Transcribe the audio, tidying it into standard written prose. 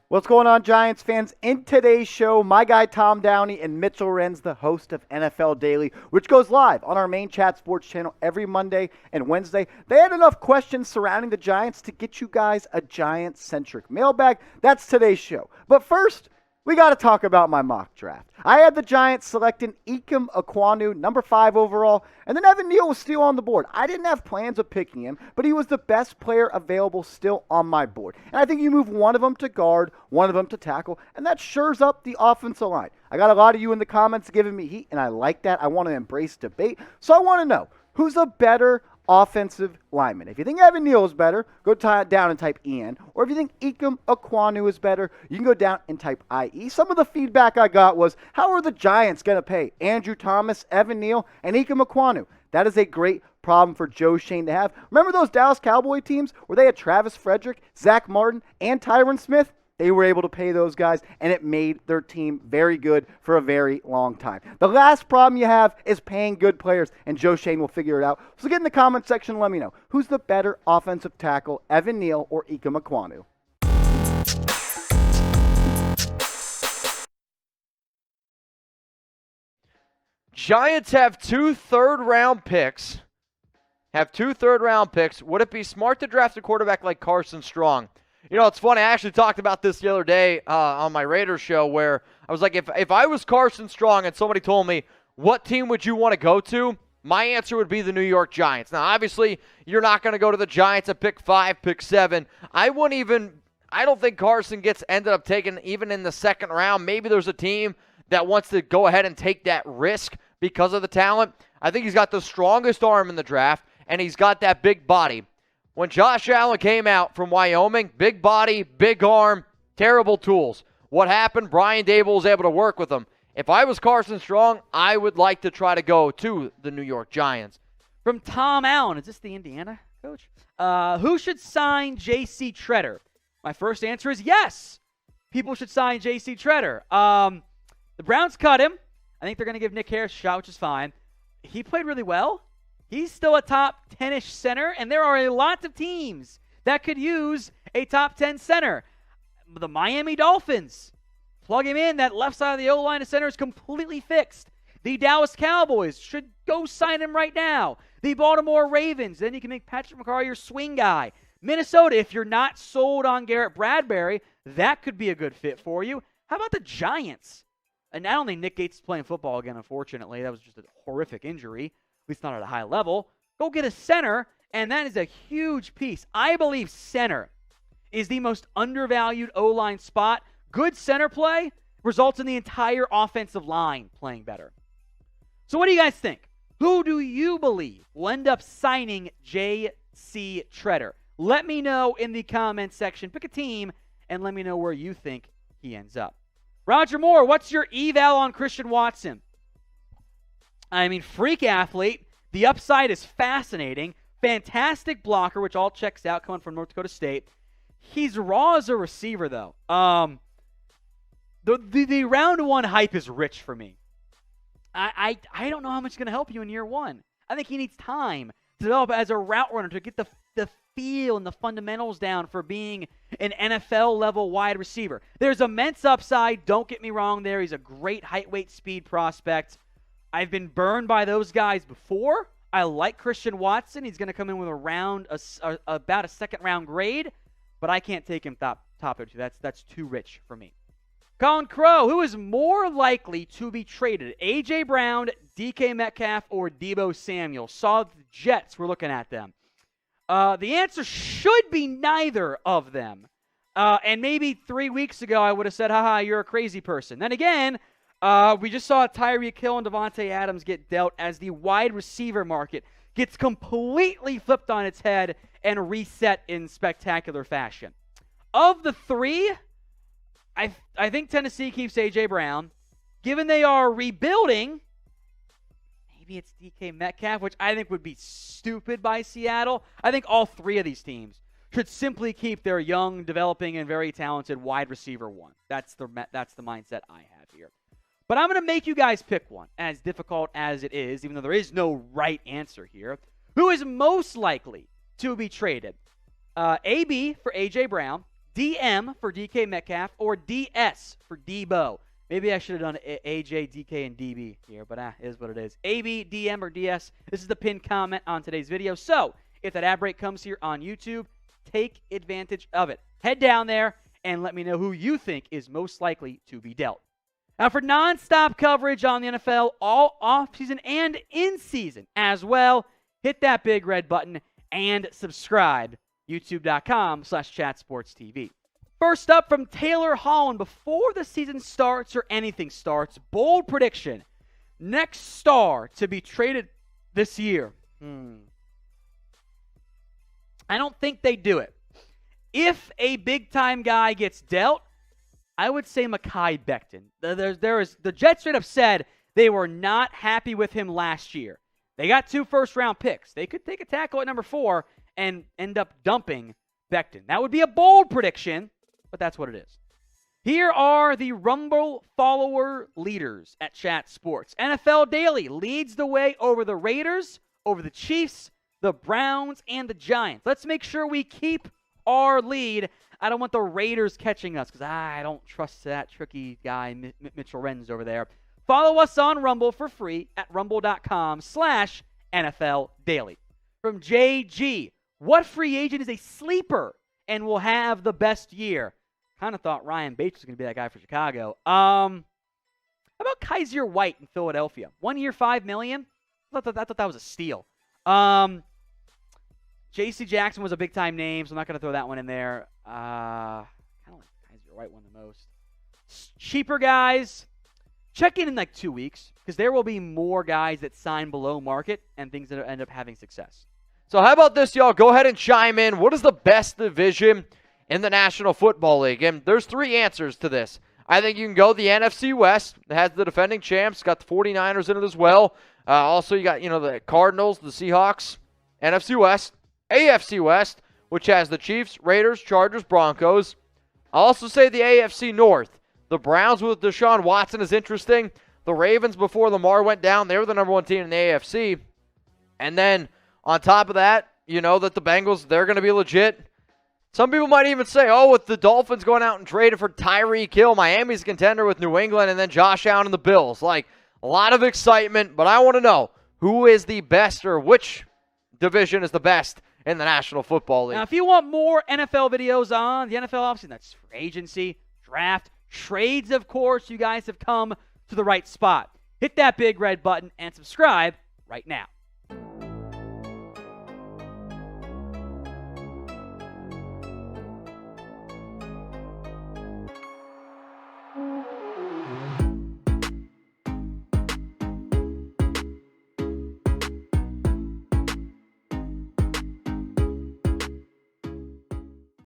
What's going on, Giants fans? In today's show, my guy Tom Downey and Mitchell Renz, the host of NFL Daily, which goes live on our main chat sports channel every Monday and Wednesday. They had enough questions surrounding the Giants to get you guys a Giant-centric mailbag. That's today's show. But first, we got to talk about my mock draft. I had the Giants selecting Ikem Ekwonu, number 5 overall, and then Evan Neal was still on the board. I didn't have plans of picking him, but he was the best player available still on my board. And I think you move one of them to guard, one of them to tackle, and that shores up the offensive line. I got a lot of you in the comments giving me heat, and I like that. I want to embrace debate. So I want to know, who's a better offensive lineman? If you think Evan Neal is better, go down and type EN. Or if you think Ikem Ekwonu is better, you can go down and type IE. Some of the feedback I got was, how are the Giants going to pay Andrew Thomas, Evan Neal, and Ikem Ekwonu? That is a great problem for Joe Shane to have. Remember those Dallas Cowboy teams where they had Travis Frederick, Zach Martin, and Tyron Smith? They were able to pay those guys, and it made their team very good for a very long time. The last problem you have is paying good players, and Joe Shane will figure it out. So get in the comment section and let me know. Who's the better offensive tackle, Evan Neal or Ikem Ekwonu? Giants have 2 third-round picks. Would it be smart to draft a quarterback like Carson Strong? You know, it's funny. I actually talked about this the other day on my Raiders show where I was like, if I was Carson Strong and somebody told me, what team would you want to go to? My answer would be the New York Giants. Now, obviously, you're not going to go to the Giants at pick 5, pick 7. I don't think Carson ended up taken even in the second round. Maybe there's a team that wants to go ahead and take that risk because of the talent. I think he's got the strongest arm in the draft, and he's got that big body. When Josh Allen came out from Wyoming, big body, big arm, terrible tools. What happened? Brian Daboll was able to work with him. If I was Carson Strong, I would like to try to go to the New York Giants. From Tom Allen, is this the Indiana coach? Who should sign JC Tretter? My first answer is yes. People should sign JC Tretter. The Browns cut him. I think they're going to give Nick Harris a shot, which is fine. He played really well. He's still a top 10-ish center, and there are a lot of teams that could use a top 10 center. The Miami Dolphins, plug him in. That left side of the O-line of center is completely fixed. The Dallas Cowboys should go sign him right now. The Baltimore Ravens, then you can make Patrick McCarr your swing guy. Minnesota, if you're not sold on Garrett Bradbury, that could be a good fit for you. How about the Giants? And I don't think Nick Gates is playing football again, unfortunately. That was just a horrific injury. At least not at a high level. Go get a center, and that is a huge piece. I believe center is the most undervalued O-line spot. Good center play results in the entire offensive line playing better. So what do you guys think? Who do you believe will end up signing JC Tretter? Let me know in the comments section. Pick a team, and let me know where you think he ends up. Roger Moore, what's your eval on Christian Watson? I mean, freak athlete. The upside is fascinating. Fantastic blocker, which all checks out, coming from North Dakota State. He's raw as a receiver, though. The round 1 hype is rich for me. I don't know how much it's going to help you in year 1. I think he needs time to develop as a route runner, to get the feel and the fundamentals down for being an NFL-level wide receiver. There's immense upside. Don't get me wrong there. He's a great height, weight, speed prospect. I've been burned by those guys before. I like Christian Watson. He's going to come in with about a second-round grade, but I can't take him top 2. That's too rich for me. Colin Crow, who is more likely to be traded? A.J. Brown, DK Metcalf, or Deebo Samuel? Saw the Jets. We're looking at them. The answer should be neither of them. And maybe 3 weeks ago I would have said, haha, you're a crazy person. Then again, we just saw Tyreek Hill and Devontae Adams get dealt as the wide receiver market gets completely flipped on its head and reset in spectacular fashion. Of the 3, I think Tennessee keeps A.J. Brown. Given they are rebuilding, maybe it's DK Metcalf, which I think would be stupid by Seattle. I think all 3 of these teams should simply keep their young, developing, and very talented wide receiver 1. That's the mindset I have here. But I'm going to make you guys pick one, as difficult as it is, even though there is no right answer here. Who is most likely to be traded? AB for A.J. Brown, DM for DK Metcalf or DS for Deebo. Maybe I should have done AJ, DK, and DB here, but it is what it is. AB, DM, or DS. This is the pinned comment on today's video. So if that ad break comes here on YouTube, take advantage of it. Head down there and let me know who you think is most likely to be dealt. Now, for nonstop coverage on the NFL, all offseason and in season as well, hit that big red button and subscribe. YouTube.com/chatsportstv. First up from Taylor Holland, before the season starts or anything starts, bold prediction. Next star to be traded this year. I don't think they do it. If a big-time guy gets dealt, I would say Mekhi Becton. The Jets straight up said they were not happy with him last year. They got 2 first-round picks. They could take a tackle at number 4 and end up dumping Becton. That would be a bold prediction, but that's what it is. Here are the Rumble follower leaders at Chat Sports. NFL Daily leads the way over the Raiders, over the Chiefs, the Browns, and the Giants. Let's make sure we keep our lead. I don't want the Raiders catching us because I don't trust that tricky guy, Mitchell Renz over there. Follow us on Rumble for free at rumble.com/NFL Daily. From JG, what free agent is a sleeper and will have the best year? Kind of thought Ryan Bates was going to be that guy for Chicago. How about Kaiser White in Philadelphia? 1 year, $5 million? I thought that was a steal. J.C. Jackson was a big-time name, so I'm not going to throw that one in there. Kind of like Kaiser White one the most. Cheaper guys, check in like 2 weeks because there will be more guys that sign below market and things that end up having success. So how about this, y'all? Go ahead and chime in. What is the best division in the National Football League? And there's 3 answers to this. I think you can go the NFC West. It has the defending champs. Got the 49ers in it as well. Also, you got, the Cardinals, the Seahawks. NFC West. AFC West, which has the Chiefs, Raiders, Chargers, Broncos. I'll also say the AFC North. The Browns with Deshaun Watson is interesting. The Ravens, before Lamar went down, they were the number 1 team in the AFC. And then on top of that, that the Bengals, they're going to be legit. Some people might even say, with the Dolphins going out and trading for Tyreek Hill, Miami's a contender with New England, and then Josh Allen and the Bills. Like, a lot of excitement, but I want to know who is the best or which division is the best in the National Football League. Now, if you want more NFL videos on the NFL offseason, that's free agency, draft, trades, of course, you guys have come to the right spot. Hit that big red button and subscribe right now.